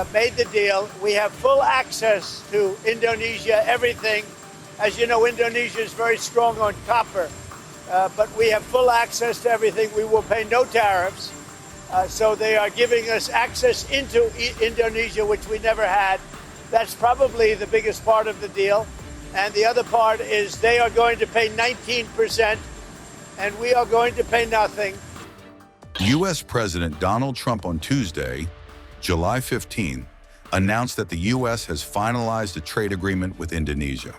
made the deal. We have full access to Indonesia, everything. As you know, Indonesia is very strong on copper, but we have full access to everything. We will pay no tariffs. So they are giving us access into Indonesia, which we never had. That's probably the biggest part of the deal. And the other part is they are going to pay 19%, and we are going to pay nothing. U.S. President Donald Trump on Tuesday, July 15, announced that the U.S. has finalized a trade agreement with Indonesia.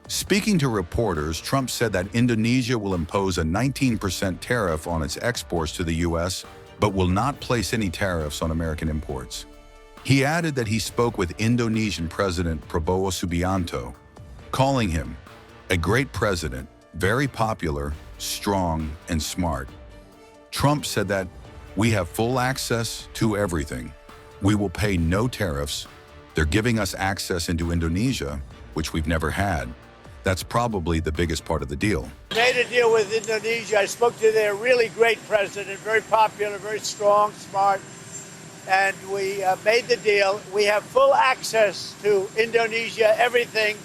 Speaking to reporters, Trump said that Indonesia will impose a 19% tariff on its exports to the U.S., but will not place any tariffs on American imports. He added that he spoke with Indonesian President Prabowo Subianto, calling him a great president, very popular, strong, and smart. Trump said that we have full access to everything. We will pay no tariffs. They're giving us access into Indonesia, which we've never had. That's probably the biggest part of the deal. Made a deal with Indonesia. I spoke to their really great president, very popular, very strong, smart, and we made the deal. We have full access to Indonesia, everything.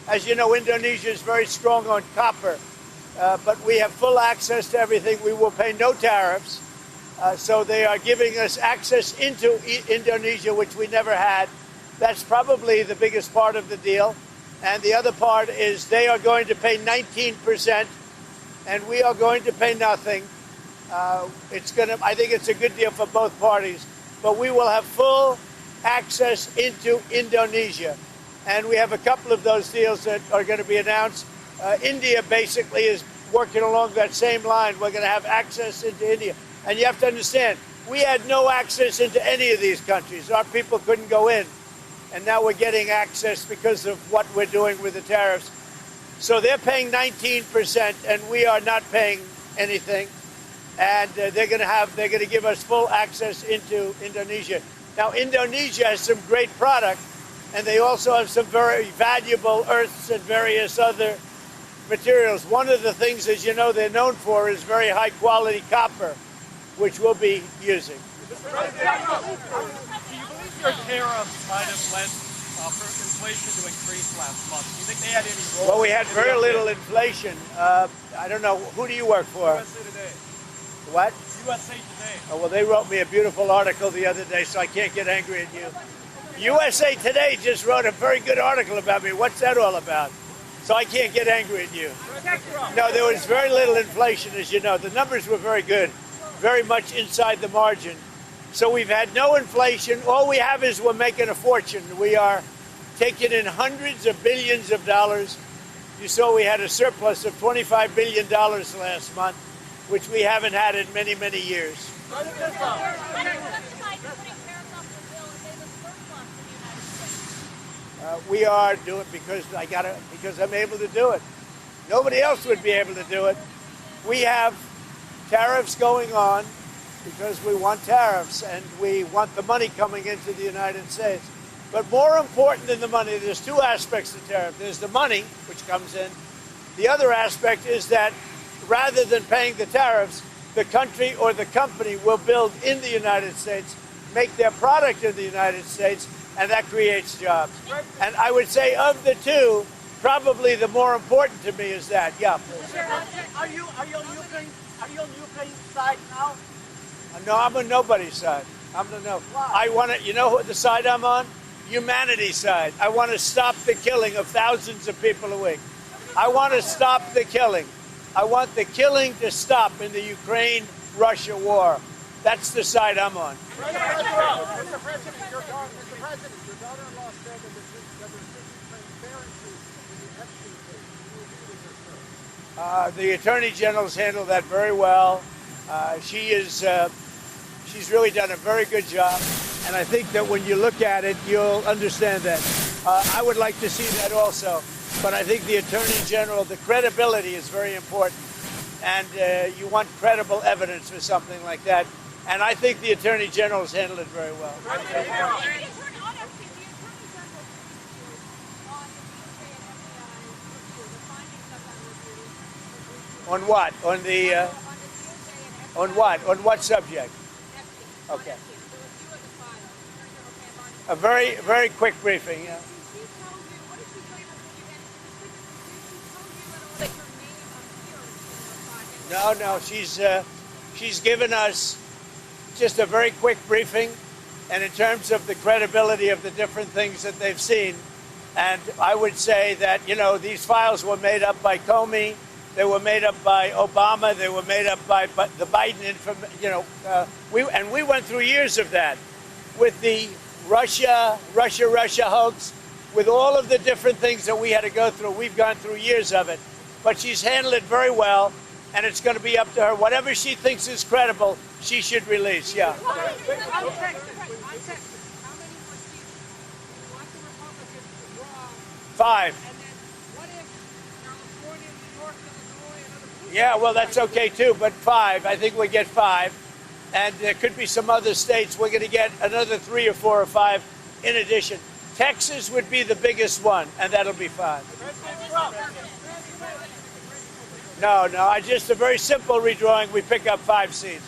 As you know, Indonesia is very strong on copper, but we have full access to everything. We will pay no tariffs. So they are giving us access into Indonesia, which we never had. That's probably the biggest part of the deal. And the other part is they are going to pay 19%, and we are going to pay nothing. I think it's a good deal for both parties. But we will have full access into Indonesia. And we have a couple of those deals that are going to be announced. India basically is working along that same line. We're going to have access into India. And you have to understand, we had no access into any of these countries. Our people couldn't go in. And now we're getting access because of what we're doing with the tariffs. So they're paying 19%, and we are not paying anything. And they're going to give us full access into Indonesia. Now, Indonesia has some great product, and they also have some very valuable earths and various other materials. One of the things, as you know, they're known for is very high-quality copper, which we'll be using. Your tariffs might have led for inflation to increase last month. Do you think they had any role? Well, we had very little inflation. I don't know. Who do you work for? USA Today. What? USA Today. Oh, well, they wrote me a beautiful article the other day, so I can't get angry at you. USA Today just wrote a very good article about me. What's that all about? So I can't get angry at you. No, there was very little inflation, as you know. The numbers were very good, very much inside the margin. So we've had no inflation. All we have is we're making a fortune. We are taking in hundreds of billions of dollars. You saw we had a surplus of $25 billion last month, which we haven't had in many, many years. We are doing it because I'm able to do it. Nobody else would be able to do it. We have tariffs going on because we want tariffs and we want the money coming into the United States. But more important than the money, there's two aspects to tariff. There's the money, which comes in. The other aspect is that rather than paying the tariffs, the country or the company will build in the United States, make their product in the United States, and that creates jobs. And I would say of the two, probably the more important to me is that. Yeah, please. Are you on Ukraine's side now? No, I'm on nobody's side. I want to, you know what the side I'm on? Humanity's side. I want to stop the killing of thousands of people a week. I want to stop the killing. I want the killing to stop in the Ukraine-Russia war. That's the side I'm on. Mr. President, your daughter-in-law said that there was transparency in the Epstein case. Can you agree with her, sir? The Attorney General's handled that very well. She's really done a very good job, and I think that when you look at it, you'll understand that. I would like to see that also, but I think the Attorney General, the credibility is very important, and you want credible evidence for something like that, and I think the Attorney General has handled it very well. On what? On what? On what subject? Okay. A very, very quick briefing. Yeah. No, she's given us just a very quick briefing, and in terms of the credibility of the different things that they've seen. And I would say that, you know, these files were made up by Comey, they were made up by Obama, they were made up by the Biden, we went through years of that with the Russia hoax, with all of the different things that we had to go through. We've gone through years of it, but she's handled it very well, and it's going to be up to her. Whatever she thinks is credible, she should release. Yeah. Five. Yeah, well, that's okay too, but five. I think we get five. And there could be some other states. We're going to get another 3 or 4 or 5 in addition. Texas would be the biggest one, and that'll be 5. No, just a very simple redrawing. We pick up 5 seats.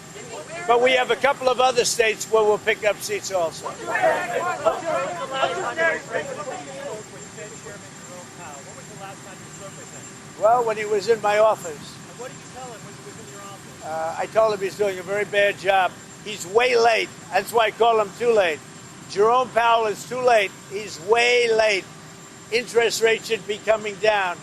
But we have a couple of other states where we'll pick up seats also. Well, when he was in my office. What did you tell him when he was in your office? I told him he's doing a very bad job. He's way late. That's why I call him too late. Jerome Powell is too late. He's way late. Interest rates should be coming down.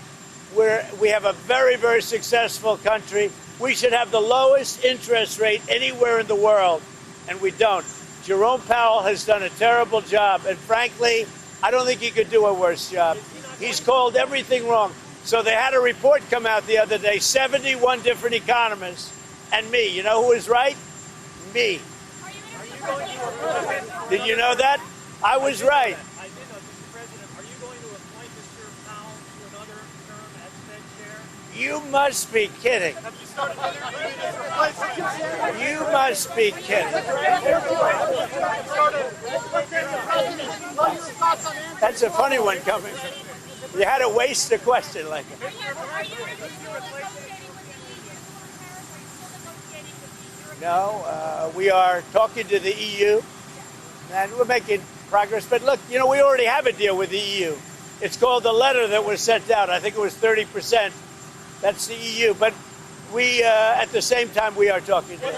We have a very, very successful country. We should have the lowest interest rate anywhere in the world, and we don't. Jerome Powell has done a terrible job, and frankly, I don't think he could do a worse job. He's called everything wrong. So they had a report come out the other day, 71 different economists, and me. You know who was right? Me. Did you know that? I was right. I did know, Mr. President. Are you going to appoint Mr. Powell to another term as Fed chair? You must be kidding. Have you started interviewing his replacement? You must be kidding. That's a funny one coming. You had to waste a question like that. No, we are talking to the EU, and we're making progress. But look, you know, we already have a deal with the EU. It's called the letter that was sent out. I think it was 30%. That's the EU. But we, at the same time, we are talking to them.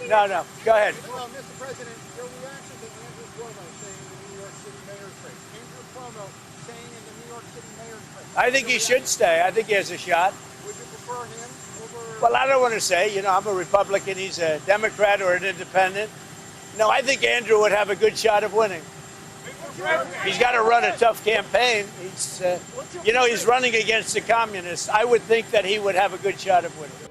No, go ahead. Well, Mr. President, your reaction to Andrew Cuomo saying in the New York City mayor's race. Andrew Cuomo saying in the New York City mayor's race. I think he should stay. I think he has a shot. Would you prefer him over... Well, I don't want to say. You know, I'm a Republican. He's a Democrat or an independent. No, I think Andrew would have a good shot of winning. He's got to run a tough campaign. He's running against the communists. I would think that he would have a good shot of winning.